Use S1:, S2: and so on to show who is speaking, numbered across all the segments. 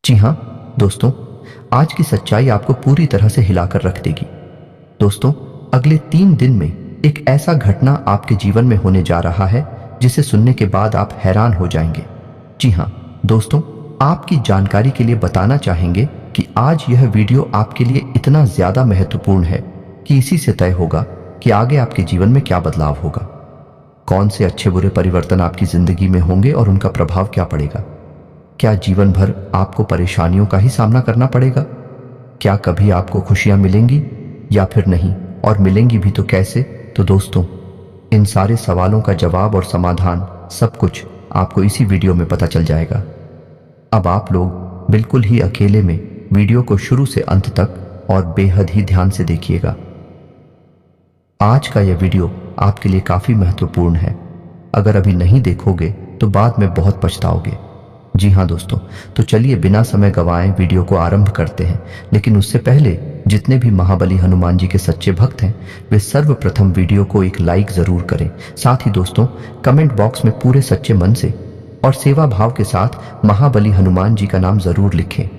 S1: जी हाँ दोस्तों, आज की सच्चाई आपको पूरी तरह से हिलाकर रख देगी। दोस्तों, अगले 3 दिन में एक ऐसा घटना आपके जीवन में होने जा रहा है जिसे सुनने के बाद आप हैरान हो जाएंगे। जी हाँ दोस्तों, आपकी जानकारी के लिए बताना चाहेंगे कि आज यह वीडियो आपके लिए इतना ज्यादा महत्वपूर्ण है कि इसी से तय होगा कि आगे आपके जीवन में क्या बदलाव होगा, कौन से अच्छे बुरे परिवर्तन आपकी जिंदगी में होंगे और उनका प्रभाव क्या पड़ेगा। क्या जीवन भर आपको परेशानियों का ही सामना करना पड़ेगा? क्या कभी आपको खुशियां मिलेंगी या फिर नहीं, और मिलेंगी भी तो कैसे? तो दोस्तों, इन सारे सवालों का जवाब और समाधान सब कुछ आपको इसी वीडियो में पता चल जाएगा। अब आप लोग बिल्कुल ही अकेले में वीडियो को शुरू से अंत तक और बेहद ही ध्यान से देखिएगा। आज का यह वीडियो आपके लिए काफी महत्वपूर्ण है। अगर अभी नहीं देखोगे तो बाद में बहुत पछताओगे। जी हाँ दोस्तों, तो चलिए बिना समय गंवाए वीडियो को आरंभ करते हैं। लेकिन उससे पहले जितने भी महाबली हनुमान जी के सच्चे भक्त हैं वे सर्वप्रथम वीडियो को एक लाइक जरूर करें। साथ ही दोस्तों, कमेंट बॉक्स में पूरे सच्चे मन से और सेवा भाव के साथ महाबली हनुमान जी का नाम जरूर लिखें।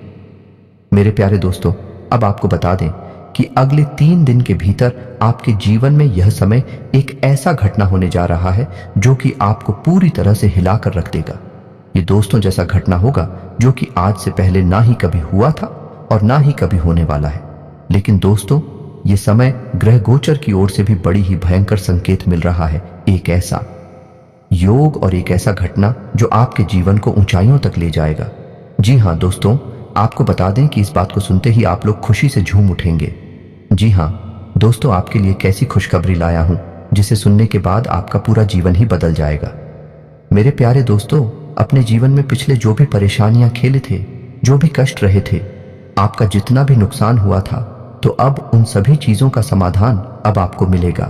S1: मेरे प्यारे दोस्तों, अब आपको बता दें कि अगले 3 दिन के भीतर आपके जीवन में यह समय एक ऐसा घटना होने जा रहा है जो कि आपको पूरी तरह से हिलाकर रख देगा। ये दोस्तों जैसा घटना होगा जो कि आज से पहले ना ही कभी हुआ था और ना ही कभी होने वाला है। लेकिन दोस्तों, ये समय ग्रह गोचर की ओर से भी बड़ी ही भयंकर संकेत मिल रहा है। एक ऐसा योग और एक ऐसा घटना जो आपके जीवन को ऊंचाइयों तक ले जाएगा। जी हाँ दोस्तों, आपको बता दें कि इस बात को सुनते ही आप लोग खुशी से झूम उठेंगे। जी हाँ दोस्तों, आपके लिए एक ऐसी खुशखबरी लाया हूं जिसे सुनने के बाद आपका पूरा जीवन ही बदल जाएगा। मेरे प्यारे दोस्तों, अपने जीवन में पिछले जो भी परेशानियां खेले थे, जो भी कष्ट रहे थे, आपका जितना भी नुकसान हुआ था, तो अब उन सभी चीजों का समाधान अब आपको मिलेगा।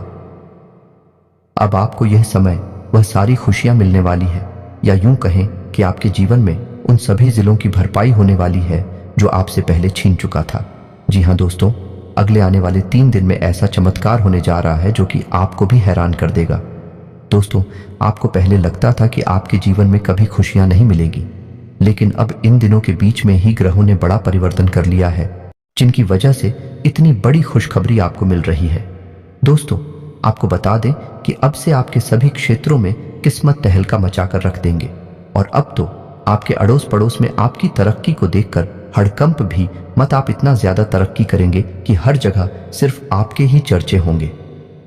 S1: अब आपको यह समय वह सारी खुशियां मिलने वाली है, या यूं कहें कि आपके जीवन में उन सभी जिलों की भरपाई होने वाली है जो आपसे पहले छीन चुका था। जी हाँ दोस्तों, अगले आने वाले 3 दिन में ऐसा चमत्कार होने जा रहा है जो कि आपको भी हैरान कर देगा। दोस्तों, आपको पहले लगता था कि आपके जीवन में कभी खुशियां नहीं मिलेगी, लेकिन अब इन दिनों के बीच में ही ग्रहों ने बड़ा परिवर्तन कर लिया है, जिनकी वजह से इतनी बड़ी खुशखबरी आपको मिल रही है। दोस्तों, आपको बता दें कि अब से आपके सभी क्षेत्रों में किस्मत तहलका मचाकर रख देंगे, और अब तो आपके अड़ोस पड़ोस में आपकी तरक्की को देखकर हड़कंप भी मत। आप इतना ज्यादा तरक्की करेंगे कि हर जगह सिर्फ आपके ही चर्चे होंगे,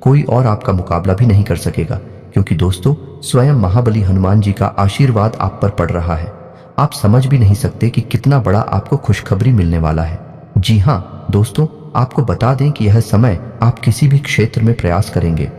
S1: कोई और आपका मुकाबला भी नहीं कर सकेगा, क्योंकि दोस्तों स्वयं महाबली हनुमान जी का आशीर्वाद आप पर पड़ रहा है। आप समझ भी नहीं सकते कि कितना बड़ा आपको खुशखबरी मिलने वाला है। जी हाँ दोस्तों, आपको बता दें कि यह समय आप किसी भी क्षेत्र में प्रयास करेंगे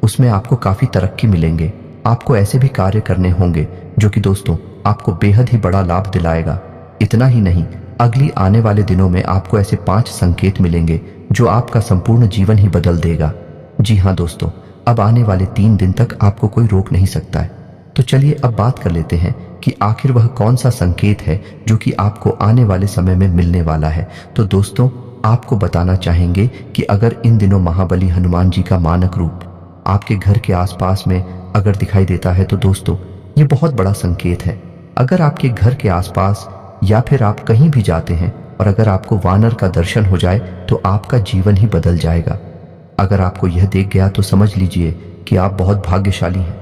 S1: उसमें आपको काफी तरक्की मिलेंगे। आपको ऐसे भी कार्य करने होंगे जो कि दोस्तों आपको बेहद ही बड़ा लाभ दिलाएगा। इतना ही नहीं, अगली आने वाले दिनों में आपको ऐसे 5 संकेत मिलेंगे जो आपका संपूर्ण जीवन ही बदल देगा। जी हाँ दोस्तों, अब आने वाले 3 दिन तक आपको कोई रोक नहीं सकता है। तो चलिए अब बात कर लेते हैं कि आखिर वह कौन सा संकेत है जो कि आपको आने वाले समय में मिलने वाला है। तो दोस्तों, आपको बताना चाहेंगे कि अगर इन दिनों महाबली हनुमान जी का मानक रूप आपके घर के आसपास में अगर दिखाई देता है तो दोस्तों ये बहुत बड़ा संकेत है। अगर आपके घर के आसपास या फिर आप कहीं भी जाते हैं और अगर आपको वानर का दर्शन हो जाए तो आपका जीवन ही बदल जाएगा। अगर आपको यह देख गया तो समझ लीजिए कि आप बहुत भाग्यशाली हैं,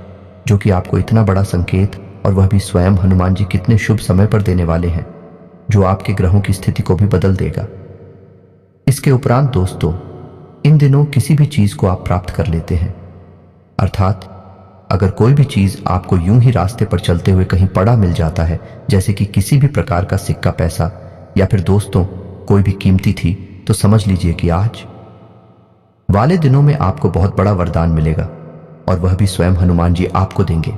S1: जो कि आपको इतना बड़ा संकेत, और वह भी स्वयं हनुमान जी कितने शुभ समय पर देने वाले हैं, जो आपके ग्रहों की स्थिति को भी बदल देगा। इसके उपरांत दोस्तों, इन दिनों किसी भी चीज को आप प्राप्त कर लेते हैं, अर्थात अगर कोई भी चीज आपको यूं ही रास्ते पर चलते हुए कहीं पड़ा मिल जाता है, जैसे कि किसी भी प्रकार का सिक्का, पैसा, या फिर दोस्तों कोई भी कीमती थी, तो समझ लीजिए कि आज वाले दिनों में आपको बहुत बड़ा वरदान मिलेगा, और वह भी स्वयं हनुमान जी आपको देंगे।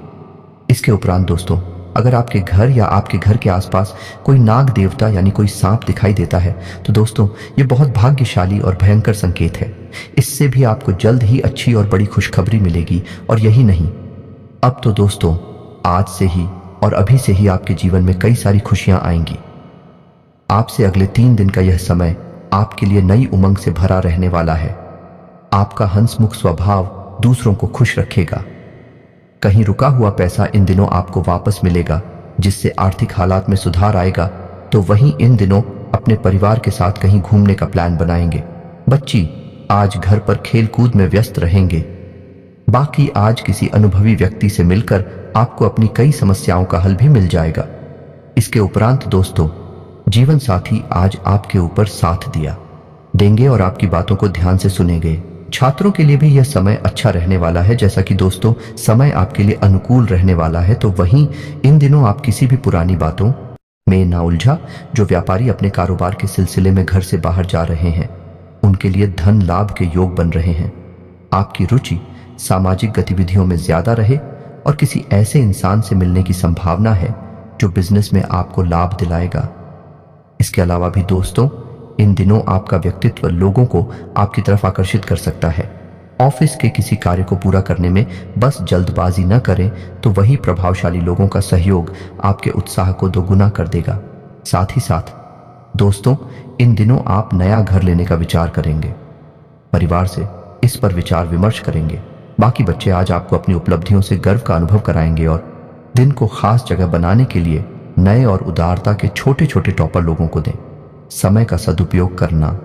S1: इसके उपरांत दोस्तों, अगर आपके घर या आपके घर के आसपास कोई नाग देवता यानी कोई सांप दिखाई देता है तो दोस्तों ये बहुत भाग्यशाली और भयंकर संकेत है। इससे भी आपको जल्द ही अच्छी और बड़ी खुशखबरी मिलेगी। और यही नहीं, अब तो दोस्तों आज से ही और अभी से ही आपके जीवन में कई सारी खुशियां आएंगी। आपसे अगले 3 दिन का यह समय आपके लिए नई उमंग से भरा रहने वाला है। आपका हंसमुख स्वभाव दूसरों को खुश रखेगा। कहीं रुका हुआ पैसा इन दिनों आपको वापस मिलेगा, जिससे आर्थिक हालात में सुधार आएगा। तो वहीं इन दिनों अपने परिवार के साथ कहीं घूमने का प्लान बनाएंगे। बच्ची आज घर पर खेल कूद में व्यस्त रहेंगे। बाकी आज किसी अनुभवी व्यक्ति से मिलकर आपको अपनी कई समस्याओं का हल भी मिल जाएगा। इसके उपरांत दोस्तों, जीवन साथी आज आपके ऊपर साथ दिया देंगे और आपकी बातों को ध्यान से सुनेंगे। छात्रों के लिए भी यह समय अच्छा रहने वाला है। जैसा कि दोस्तों समय आपके लिए अनुकूल रहने वाला है, तो वहीं इन दिनों आप किसी भी पुरानी बातों में ना उलझा। जो व्यापारी अपने कारोबार के सिलसिले में घर से बाहर जा रहे हैं, उनके लिए धन लाभ के योग बन रहे हैं। आपकी रुचि सामाजिक गतिविधियों में ज्यादा रहे और किसी ऐसे इंसान से मिलने की संभावना है जो बिजनेस में आपको लाभ दिलाएगा। इसके अलावा भी दोस्तों, इन दिनों आपका व्यक्तित्व लोगों को आपकी तरफ आकर्षित कर सकता है। ऑफिस के किसी कार्य को पूरा करने में बस जल्दबाजी न करें, तो वही प्रभावशाली लोगों का सहयोग आपके उत्साह को दोगुना कर देगा। साथ ही साथ दोस्तों, इन दिनों आप नया घर लेने का विचार करेंगे। परिवार से इस पर विचार विमर्श करेंगे। बाकी बच्चे आज आपको अपनी उपलब्धियों से गर्व का अनुभव कराएंगे और दिन को खास जगह बनाने के लिए नए और उदारता के छोटे छोटे टॉपर लोगों को दें। समय का सदुपयोग करना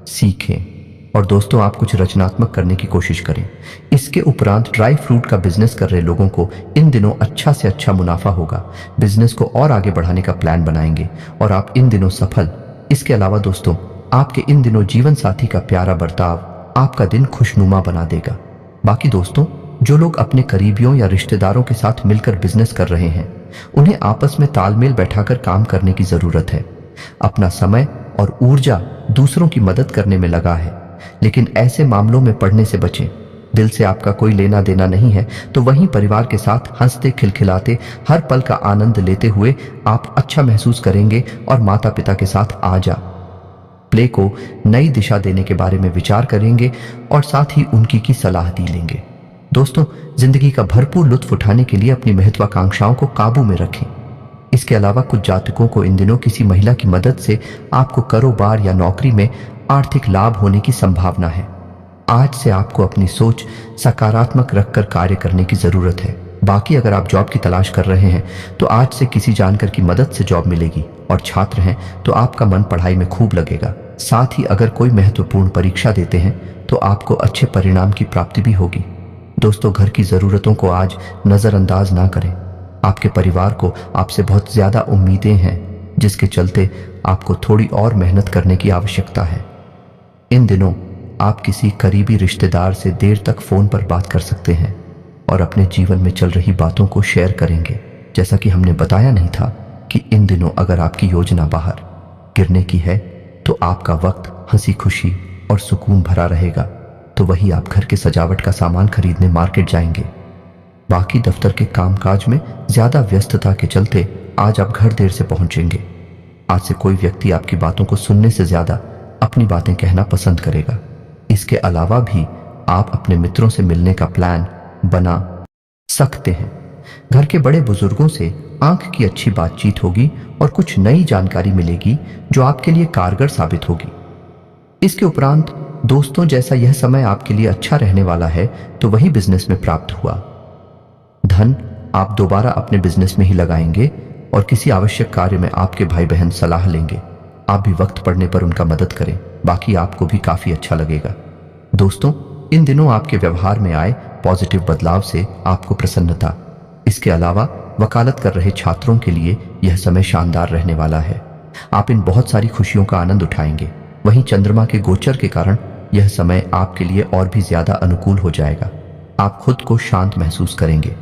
S1: सीखें और दोस्तों, आप कुछ रचनात्मक करने की कोशिश करें। इसके उपरांत ड्राई फ्रूट का बिजनेस कर रहे लोगों को इन दिनों अच्छा से अच्छा मुनाफा होगा। बिजनेस को और आगे बढ़ाने का प्लान बनाएंगे और आप इन दिनों सफल। इसके अलावा दोस्तों, आपके इन दिनों जीवन साथी का प्यारा बर्ताव आपका दिन खुशनुमा बना देगा। बाकी दोस्तों, जो लोग अपने करीबियों या रिश्तेदारों के साथ मिलकर बिजनेस कर रहे हैं, उन्हें आपस में तालमेल बैठाकर काम करने की जरूरत है। अपना समय और ऊर्जा दूसरों की मदद करने में लगा है, लेकिन ऐसे मामलों में पड़ने से बचें। दिल से आपका कोई लेना देना नहीं है, तो वहीं परिवार के साथ हंसते खिलखिलाते हर पल का आनंद लेते हुए आप अच्छा महसूस करेंगे और माता पिता के साथ आजा प्ले को नई दिशा देने के बारे में विचार करेंगे और साथ ही उनकी की सलाह दी लेंगे। दोस्तों, जिंदगी का भरपूर लुत्फ उठाने के लिए अपनी महत्वाकांक्षाओं को काबू में रखें। इसके अलावा कुछ जातकों को इन दिनों किसी महिला की मदद से आपको कारोबार या नौकरी में आर्थिक लाभ होने की संभावना है। आज से आपको अपनी सोच सकारात्मक रखकर कार्य करने की जरूरत है। बाकी अगर आप जॉब की तलाश कर रहे हैं, तो आज से किसी जानकर की मदद से जॉब मिलेगी और छात्र हैं तो आपका मन पढ़ाई में खूब लगेगा। साथ ही अगर कोई महत्वपूर्ण परीक्षा देते हैं तो आपको अच्छे परिणाम की प्राप्ति भी होगी। दोस्तों, घर की जरूरतों को आज नजरअंदाज ना करें। आपके परिवार को आपसे बहुत ज्यादा उम्मीदें हैं, जिसके चलते आपको थोड़ी और मेहनत करने की आवश्यकता है। इन दिनों आप किसी करीबी रिश्तेदार से देर तक फोन पर बात कर सकते हैं और अपने जीवन में चल रही बातों को शेयर करेंगे। जैसा कि हमने बताया नहीं था कि इन दिनों अगर आपकी योजना बाहर गिरने की है, तो आपका वक्त हंसी खुशी और सुकून भरा रहेगा। तो वही आप घर के सजावट का सामान खरीदने मार्केट जाएंगे। बाकी दफ्तर के कामकाज में ज्यादा व्यस्तता के चलते आज आप घर देर से पहुंचेंगे। आज से कोई व्यक्ति आपकी बातों को सुनने से ज्यादा अपनी बातें कहना पसंद करेगा। इसके अलावा भी आप अपने मित्रों से मिलने का प्लान बना सकते हैं। घर के बड़े बुजुर्गों से आंख की अच्छी बातचीत होगी और कुछ नई जानकारी मिलेगी जो आपके लिए कारगर साबित होगी। इसके उपरांत दोस्तों, जैसा यह समय आपके लिए अच्छा रहने वाला है, तो वही बिजनेस में प्राप्त हुआ धन आप दोबारा अपने बिजनेस में ही लगाएंगे और किसी आवश्यक कार्य में आपके भाई बहन सलाह लेंगे। आप भी वक्त पड़ने पर उनका मदद करें। बाकी आपको भी काफी अच्छा लगेगा। दोस्तों, इन दिनों आपके व्यवहार में आए पॉजिटिव बदलाव से आपको प्रसन्नता। इसके अलावा वकालत कर रहे छात्रों के लिए यह समय शानदार रहने वाला है। आप इन बहुत सारी खुशियों का आनंद उठाएंगे। वहीं चंद्रमा के गोचर के कारण यह समय आपके लिए और भी ज्यादा अनुकूल हो जाएगा। आप खुद को शांत महसूस करेंगे।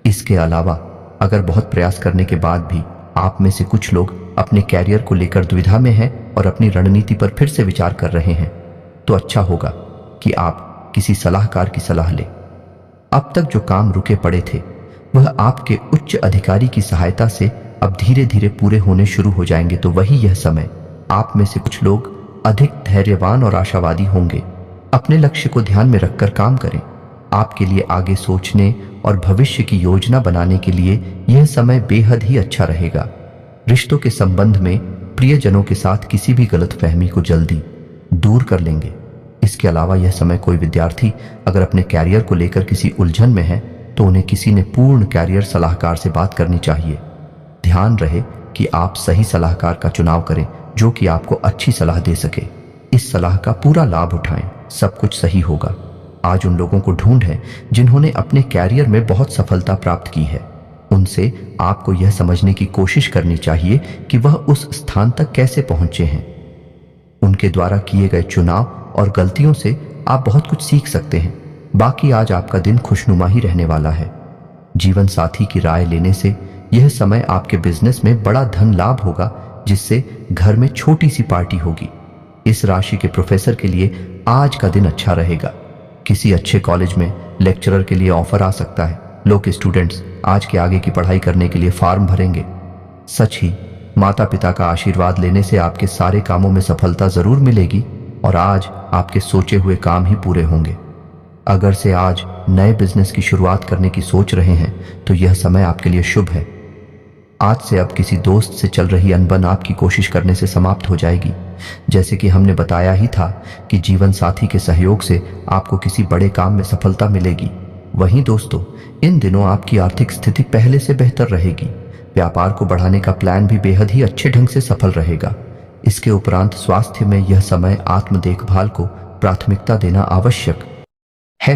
S1: इसके अलावा अगर बहुत प्रयास करने के बाद भी आप में से कुछ लोग अपने कैरियर को लेकर दुविधा में हैं और अपनी रणनीति पर फिर से विचार कर रहे हैं, तो अच्छा होगा कि आप किसी सलाहकार की सलाह लें। अब तक जो काम रुके पड़े थे, वह आपके उच्च अधिकारी की सहायता से अब धीरे धीरे पूरे होने शुरू हो जाएंगे। तो वही यह समय आप में से कुछ लोग अधिक धैर्यवान और आशावादी होंगे। अपने लक्ष्य को ध्यान में रखकर काम करें। आपके लिए आगे सोचने और भविष्य की योजना बनाने के लिए यह समय बेहद ही अच्छा रहेगा। रिश्तों के संबंध में प्रियजनों के साथ किसी भी गलतफहमी को जल्दी दूर कर लेंगे। इसके अलावा यह समय कोई विद्यार्थी अगर अपने कैरियर को लेकर किसी उलझन में है, तो उन्हें किसी ने पूर्ण कैरियर सलाहकार से बात करनी चाहिए। ध्यान रहे कि आप सही सलाहकार का चुनाव करें जो कि आपको अच्छी सलाह दे सके। इस सलाह का पूरा लाभ उठाएं, सब कुछ सही होगा। आज उन लोगों को ढूंढें जिन्होंने अपने कैरियर में बहुत सफलता प्राप्त की है। उनसे आपको यह समझने की कोशिश करनी चाहिए कि वह उस स्थान तक कैसे पहुंचे हैं। उनके द्वारा किए गए चुनाव और गलतियों से आप बहुत कुछ सीख सकते हैं। बाकी आज आपका दिन खुशनुमा ही रहने वाला है। जीवन साथी की राय लेने से यह समय आपके बिजनेस में बड़ा धन लाभ होगा, जिससे घर में छोटी सी पार्टी होगी। इस राशि के प्रोफेसर के लिए आज का दिन अच्छा रहेगा। किसी अच्छे कॉलेज में लेक्चरर के लिए ऑफर आ सकता है। लोग स्टूडेंट्स आज के आगे की पढ़ाई करने के लिए फॉर्म भरेंगे। सच ही माता पिता का आशीर्वाद लेने से आपके सारे कामों में सफलता जरूर मिलेगी और आज आपके सोचे हुए काम ही पूरे होंगे। अगर से आज नए बिजनेस की शुरुआत करने की सोच रहे हैं तो यह समय आपके लिए शुभ है। आज से अब किसी दोस्त से चल रही अनबन आपकी कोशिश करने से समाप्त हो जाएगी। जैसे कि हमने बताया ही था कि जीवन साथी के सहयोग से आपको किसी बड़े काम में सफलता मिलेगी। वहीं दोस्तों, इन दिनों आपकी आर्थिक स्थिति पहले से बेहतर रहेगी। व्यापार को बढ़ाने का प्लान भी बेहद ही अच्छे ढंग से सफल रहेगा। इसके उपरांत स्वास्थ्य में यह समय आत्म देखभाल को प्राथमिकता देना आवश्यक है।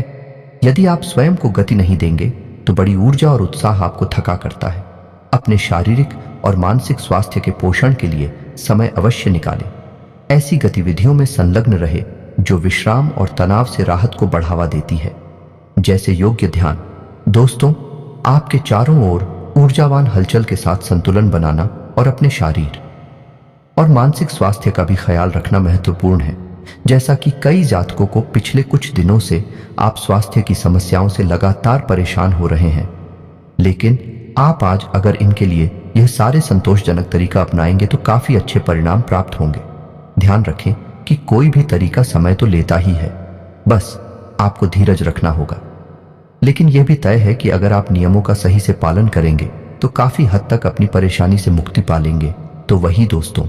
S1: यदि आप स्वयं को गति नहीं देंगे तो बड़ी ऊर्जा और उत्साह आपको थका करता है। अपने शारीरिक और मानसिक स्वास्थ्य के पोषण के लिए समय अवश्य निकालें। ऐसी गतिविधियों में संलग्न रहे जो विश्राम और तनाव से राहत को बढ़ावा देती है, जैसे योग्य ध्यान। दोस्तों, आपके चारों ओर ऊर्जावान हलचल के साथ संतुलन बनाना और अपने शारीर और मानसिक स्वास्थ्य का भी ख्याल रखना महत्वपूर्ण है। जैसा कि कई जातकों को पिछले कुछ दिनों से आप स्वास्थ्य की समस्याओं से लगातार परेशान हो रहे हैं, लेकिन आप आज अगर इनके लिए यह सारे संतोषजनक तरीका अपनाएंगे तो काफी अच्छे परिणाम प्राप्त होंगे। ध्यान रखें कि कोई भी तरीका समय तो लेता ही है, बस आपको धीरज रखना होगा। लेकिन यह भी तय है कि अगर आप नियमों का सही से पालन करेंगे तो काफी हद तक अपनी परेशानी से मुक्ति पा लेंगे। तो वही दोस्तों,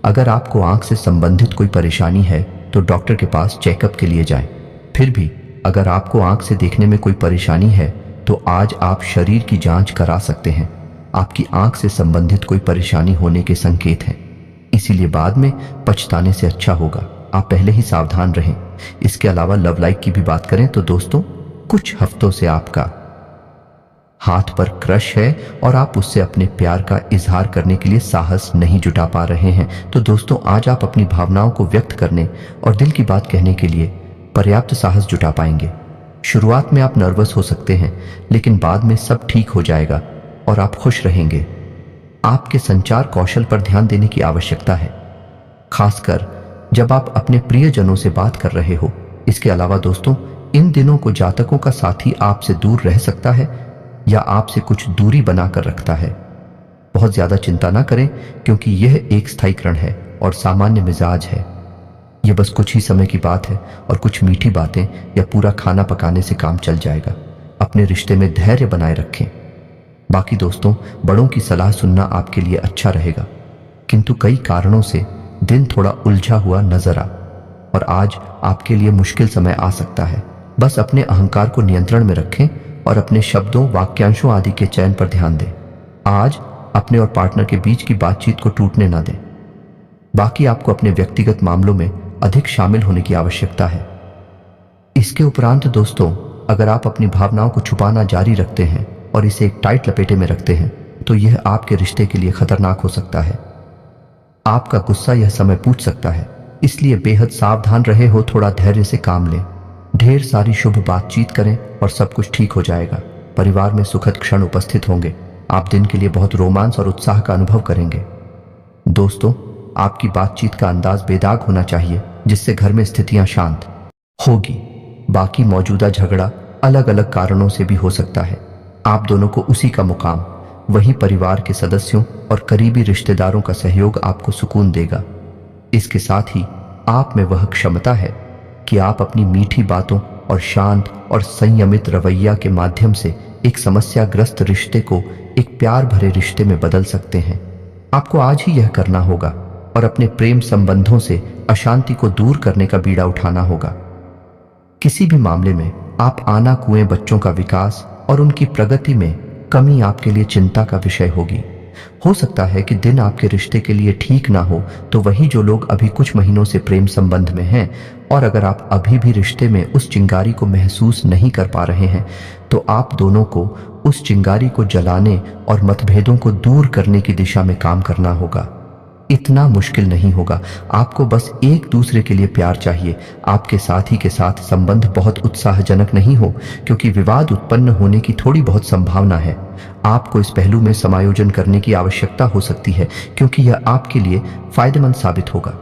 S1: अगर आपको आंख से संबंधित कोई परेशानी है तो डॉक्टर के पास चेकअप के लिए जाएं। फिर भी अगर आपको आंख से देखने में कोई परेशानी है तो आज आप शरीर की जांच करा सकते हैं। आपकी आंख से संबंधित कोई परेशानी होने के संकेत हैं, इसीलिए बाद में पछताने से अच्छा होगा आप पहले ही सावधान रहें। इसके अलावा लव लाइफ की भी बात करें तो दोस्तों, कुछ हफ्तों से आपका हाथ पर क्रश है और आप उससे अपने प्यार का इजहार करने के लिए साहस नहीं जुटा पा रहे हैं। तो दोस्तों, आज आप अपनी भावनाओं को व्यक्त करने और दिल की बात कहने के लिए पर्याप्त साहस जुटा पाएंगे। शुरुआत में आप नर्वस हो सकते हैं, लेकिन बाद में सब ठीक हो जाएगा और आप खुश रहेंगे। आपके संचार कौशल पर ध्यान देने की आवश्यकता है, खासकर जब आप अपने प्रियजनों से बात कर रहे हो। इसके अलावा दोस्तों, इन दिनों को जातकों का साथी आपसे दूर रह सकता है या आपसे कुछ दूरी बनाकर रखता है। बहुत ज्यादा चिंता ना करें, क्योंकि यह एक स्थायीकरण है और सामान्य मिजाज है। यह बस कुछ ही समय की बात है और कुछ मीठी बातें या पूरा खाना पकाने से काम चल जाएगा। अपने रिश्ते में धैर्य बनाए रखें। बाकी दोस्तों, बड़ों की सलाह सुनना आपके लिए अच्छा रहेगा, किंतु कई कारणों से दिन थोड़ा उलझा हुआ नजर आ और आज आपके लिए मुश्किल समय आ सकता है। बस अपने अहंकार को नियंत्रण में रखें और अपने शब्दों, वाक्यांशों आदि के चयन पर ध्यान दें। आज अपने और पार्टनर के बीच की बातचीत को टूटने ना दें। बाकी आपको अपने व्यक्तिगत मामलों में अधिक शामिल होने की आवश्यकता है। इसके उपरांत दोस्तों, अगर आप अपनी भावनाओं को छुपाना जारी रखते हैं और इसे एक टाइट लपेटे में रखते हैं तो यह आपके रिश्ते के लिए खतरनाक हो सकता है। आपका गुस्सा यह समय पूछ सकता है, इसलिए बेहद सावधान रहे हो। थोड़ा धैर्य से काम लें, ढेर सारी शुभ बातचीत करें और सब कुछ ठीक हो जाएगा। परिवार में सुखद क्षण उपस्थित होंगे। आप दिन के लिए बहुत रोमांस और उत्साह का अनुभव करेंगे। दोस्तों, आपकी बातचीत का अंदाज बेदाग होना चाहिए, जिससे घर में स्थितियां शांत होगी। बाकी मौजूदा झगड़ा अलग अलग कारणों से भी हो सकता है। आप दोनों को उसी का मुकाम, वही परिवार के सदस्यों और करीबी रिश्तेदारों का सहयोग आपको सुकून देगा। इसके साथ ही आप में वह क्षमता है कि आप अपनी मीठी बातों और शांत और संयमित रवैया के माध्यम से एक समस्याग्रस्त रिश्ते को एक प्यार भरे रिश्ते में बदल सकते हैं। आपको आज ही यह करना होगा और अपने प्रेम संबंधों से अशांति को दूर करने का बीड़ा उठाना होगा। किसी भी मामले में आप आना कुएं बच्चों का विकास और उनकी प्रगति में कमी आपके लिए चिंता का विषय होगी। हो सकता है कि दिन आपके रिश्ते के लिए ठीक ना हो, तो वही जो लोग अभी कुछ महीनों से प्रेम संबंध में हैं और अगर आप अभी भी रिश्ते में उस चिंगारी को महसूस नहीं कर पा रहे हैं, तो आप दोनों को उस चिंगारी को जलाने और मतभेदों को दूर करने की दिशा में काम करना होगा। इतना मुश्किल नहीं होगा, आपको बस एक दूसरे के लिए प्यार चाहिए। आपके साथी के साथ संबंध बहुत उत्साहजनक नहीं हो, क्योंकि विवाद उत्पन्न होने की थोड़ी बहुत संभावना है। आपको इस पहलू में समायोजन करने की आवश्यकता हो सकती है, क्योंकि यह आपके लिए फायदेमंद साबित होगा।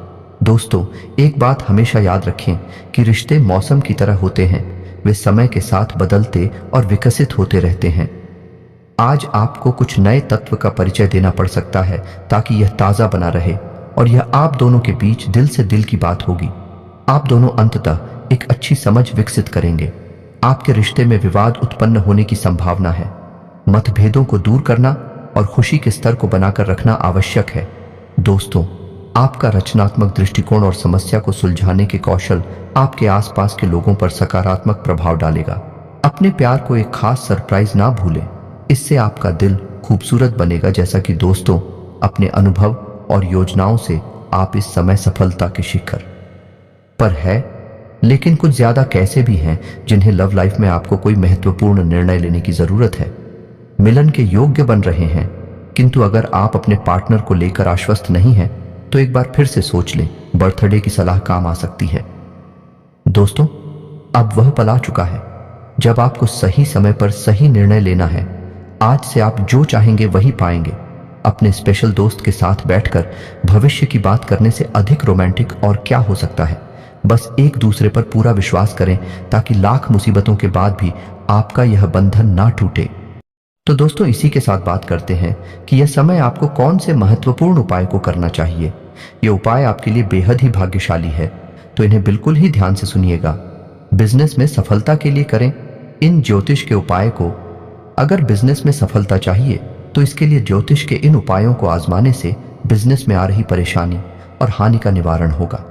S1: दोस्तों, एक बात हमेशा याद रखें कि रिश्ते मौसम की तरह होते हैं, वे समय के साथ बदलते और विकसित होते रहते हैं। आज आपको कुछ नए तत्व का परिचय देना पड़ सकता है ताकि यह ताज़ा बना रहे, और यह आप दोनों के बीच दिल से दिल की बात होगी। आप दोनों अंततः एक अच्छी समझ विकसित करेंगे। आपके रिश्ते में विवाद उत्पन्न होने की संभावना है। मतभेदों को दूर करना और खुशी के स्तर को बनाकर रखना आवश्यक है। दोस्तों, आपका रचनात्मक दृष्टिकोण और समस्या को सुलझाने के कौशल आपके आसपास के लोगों पर सकारात्मक प्रभाव डालेगा। अपने प्यार को एक खास सरप्राइज ना भूलें, इससे आपका दिल खूबसूरत बनेगा। जैसा कि दोस्तों, अपने अनुभव और योजनाओं से आप इस समय सफलता के शिखर पर है, लेकिन कुछ ज्यादा कैसे भी हैं जिन्हें लव लाइफ में आपको कोई महत्वपूर्ण निर्णय लेने की जरूरत है। मिलन के योग्य बन रहे हैं, किंतु अगर आप अपने पार्टनर को लेकर आश्वस्त नहीं हैं, तो एक बार फिर से सोच लें। बर्थडे की सलाह काम आ सकती है। दोस्तों, अब वह पल आ चुका है जब आपको सही समय पर सही निर्णय लेना है। आज से आप जो चाहेंगे वही पाएंगे। अपने स्पेशल दोस्त के साथ बैठकर भविष्य की बात करने से अधिक रोमांटिक और क्या हो सकता है। बस एक दूसरे पर पूरा विश्वास करें ताकि लाख मुसीबतों के बाद भी आपका यह बंधन ना टूटे। तो दोस्तों, इसी के साथ बात करते हैं कि यह समय आपको कौन से महत्वपूर्ण उपाय को करना चाहिए। ये उपाय आपके लिए बेहद ही भाग्यशाली है, तो इन्हें बिल्कुल ही ध्यान से सुनिएगा। बिजनेस में सफलता के लिए करें इन ज्योतिष के उपाय को। अगर बिजनेस में सफलता चाहिए तो इसके लिए ज्योतिष के इन उपायों को आजमाने से बिजनेस में आ रही परेशानी और हानि का निवारण होगा।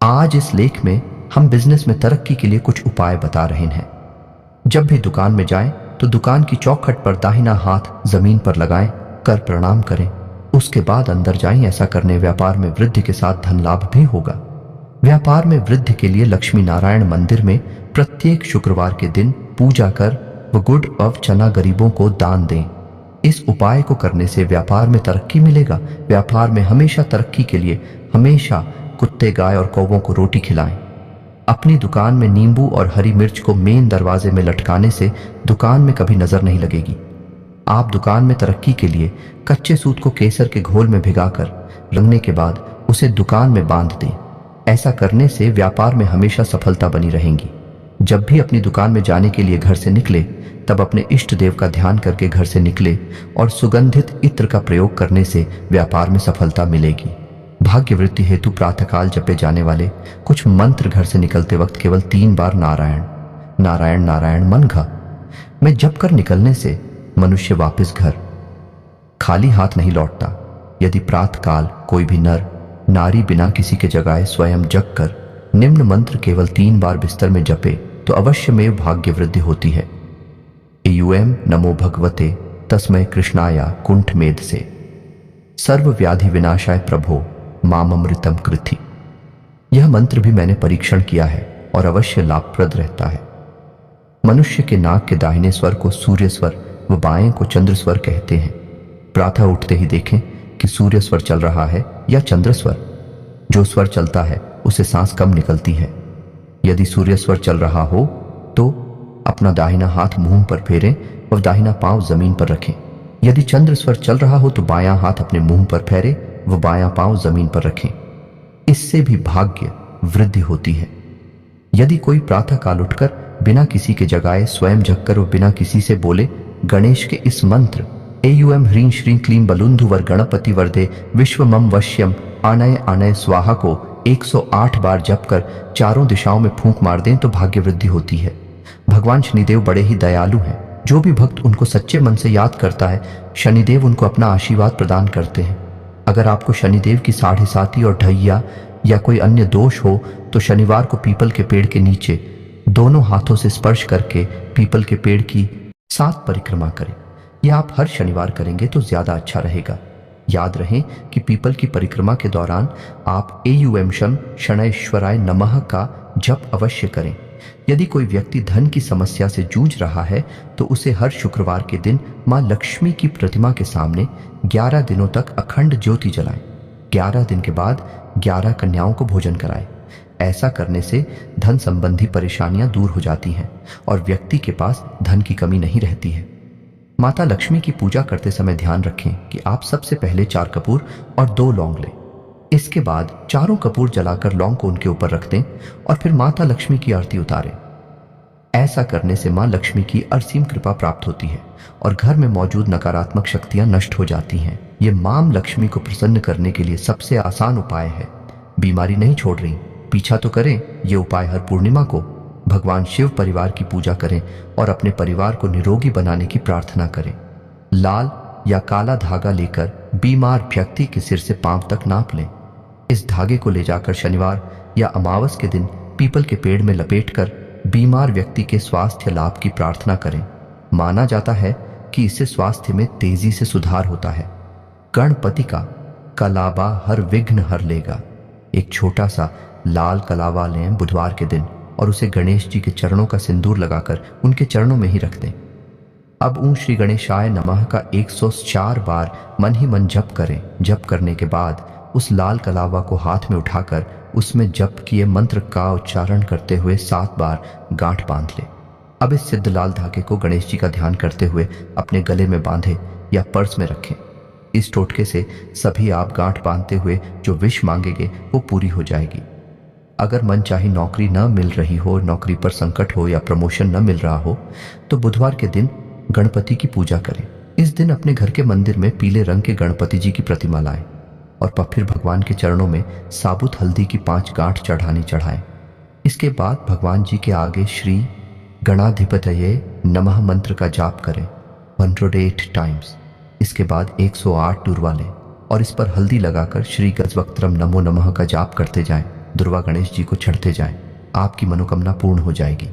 S1: आज इस लेख में हम बिजनेस में तरक्की के लिए कुछ उपाय बता रहे हैं। जब भी दुकान में जाएं तो दुकान की चौखट पर दाहिना हाथ जमीन पर लगाएं, कर प्रणाम करें। उसके बाद अंदर जाएं। ऐसा करने व्यापार में वृद्धि के साथ धन लाभ भी होगा। व्यापार में वृद्धि के लिए लक्ष्मी नारायण मंदिर में प्रत्येक शुक्रवार के दिन पूजा कर व गुड़ और चना गरीबों को दान दें। इस उपाय को करने से व्यापार में तरक्की मिलेगा। व्यापार में हमेशा तरक्की के लिए हमेशा कुत्ते, गाय और कौवों को रोटी खिलाएं। अपनी दुकान में नींबू और हरी मिर्च को मेन दरवाजे में लटकाने से दुकान में कभी नजर नहीं लगेगी। आप दुकान में तरक्की के लिए कच्चे सूत को केसर के घोल में भिगाकर रंगने के बाद उसे दुकान में बांध दें। ऐसा करने से व्यापार में हमेशा सफलता बनी रहेगी। जब भी अपनी दुकान में जाने के लिए घर से निकले, तब अपने इष्ट देव का ध्यान करके घर से निकले और सुगंधित इत्र का प्रयोग करने से व्यापार में सफलता मिलेगी। भाग्य वृद्धि हेतु प्रातःकाल जपे जाने वाले कुछ मंत्र घर से निकलते वक्त केवल 3 बार नारायण नारायण नारायण मन घा में जप कर निकलने से मनुष्य वापस घर खाली हाथ नहीं लौटता। यदि प्रातःकाल कोई भी नर नारी बिना किसी के जगाए स्वयं जग कर निम्न मंत्र केवल 3 बार बिस्तर में जपे तो अवश्य में भाग्य वृद्धि होती है। एयूएम नमो भगवते तस्मय कृष्णाया कुंठ मेद से सर्व व्याधि विनाशाय प्रभो मामृतम कृति। यह मंत्र भी मैंने परीक्षण किया है और अवश्य लाभप्रद रहता है। मनुष्य के नाक के दाहिने स्वर को सूर्य स्वर व बाएं को चंद्र स्वर कहते हैं। प्रातः उठते ही देखें कि सूर्य स्वर चल रहा है या चंद्र स्वर। जो स्वर चलता है उसे सांस कम निकलती है। यदि सूर्य स्वर चल रहा हो तो अपना दाहिना हाथ मुंह पर फेरें और दाहिना पांव जमीन पर रखें। यदि चंद्र स्वर चल रहा हो तो बायां हाथ अपने मुंह पर फेरे व बायां पांव जमीन पर रखें। इससे भी भाग्य वृद्धि होती है। यदि कोई प्रातः काल उठकर बिना किसी के जगाए स्वयं जगकर और बिना किसी से बोले गणेश के इस मंत्र एयूएम ह्रीं श्रीं क्लीं बलुंधु वर गणपति वरदे विश्वमम वश्यम आनय आनय स्वाहा को 108 बार जप कर चारों दिशाओं में फूंक मार दें तो भाग्य वृद्धि होती है। भगवान शनिदेव बड़े ही दयालु हैं। जो भी भक्त उनको सच्चे मन से याद करता है, शनिदेव उनको अपना आशीर्वाद प्रदान करते हैं। अगर आपको शनिदेव की 7.5 और ढैया या कोई अन्य दोष हो तो शनिवार को पीपल के पेड़ के नीचे दोनों हाथों से स्पर्श करके पीपल के पेड़ की 7 परिक्रमा करें। यह आप हर शनिवार करेंगे तो ज्यादा अच्छा रहेगा। याद रहे कि पीपल की परिक्रमा के दौरान आप एयुएम शम शनैश्वराय नमः का जप अवश्य करें। यदि कोई व्यक्ति धन की समस्या से जूझ रहा है तो उसे हर शुक्रवार के दिन मां लक्ष्मी की प्रतिमा के सामने 11 दिनों तक अखंड ज्योति जलाएं। 11 दिन के बाद 11 कन्याओं को भोजन कराएं। ऐसा करने से धन संबंधी परेशानियां दूर हो जाती हैं और व्यक्ति के पास धन की कमी नहीं रहती है। माता लक्ष्मी की पूजा करते समय ध्यान रखें कि आप सबसे पहले 4 कपूर और 2 लौंग लें। इसके बाद चारों कपूर जलाकर लौंग को उनके ऊपर रख दें और फिर माता लक्ष्मी की आरती उतारें। ऐसा करने से मां लक्ष्मी की असीम कृपा प्राप्त होती है और घर में मौजूद नकारात्मक शक्तियां नष्ट हो जाती हैं। ये मां लक्ष्मी को प्रसन्न करने के लिए सबसे आसान उपाय है। बीमारी नहीं छोड़ रही, पीछा तो करें। ये उपाय हर पूर्णिमा को भगवान शिव परिवार की पूजा करें और अपने परिवार को निरोगी बनाने की प्रार्थना करें। लाल या काला धागा लेकर बीमार व्यक्ति के सिर से पांव तक नाप लें। इस धागे को ले जाकर शनिवार या अमावस के दिन पीपल के पेड़ में लपेटकर बीमार व्यक्ति के स्वास्थ्य लाभ की प्रार्थना करें। माना जाता है कि इससे स्वास्थ्य में तेजी से सुधार होता है। गणपति का कलावा हर विघ्न हर लेगा। एक छोटा सा लाल कलावा लें बुधवार के दिन और उसे गणेश जी के चरणों का सिंदूर लगाकर उनके चरणों में ही रख दें। अब ओम श्री गणेशाय नमः का 104 बार मन ही मन जप करें। जप करने के बाद उस लाल कलावा को हाथ में उठाकर उसमें जप किए मंत्र का उच्चारण करते हुए 7 बार गांठ बांध ले। अब इस सिद्ध लाल धागे को गणेश जी का ध्यान करते हुए अपने गले में बांधे या पर्स में रखें। इस टोटके से सभी आप गांठ बांधते हुए जो विश मांगेंगे वो पूरी हो जाएगी। अगर मन चाही नौकरी न मिल रही हो, नौकरी पर संकट हो या प्रमोशन न मिल रहा हो, तो बुधवार के दिन गणपति की पूजा करें। इस दिन अपने घर के मंदिर में पीले रंग के गणपति जी की प्रतिमा लाएं और फिर भगवान के चरणों में साबुत हल्दी की 5 गांठ चढ़ाएं। इसके बाद भगवान जी के आगे श्री गणाधिपतये नमः मंत्र का जाप करें 108 टाइम्स। इसके बाद 108 दुर्वा लें और इस पर हल्दी लगाकर श्री गजवक्त्रम नमो नमः का जाप करते जाएं। दुर्वा गणेश जी को चढ़ते जाएं। आपकी मनोकामना पूर्ण हो जाएगी।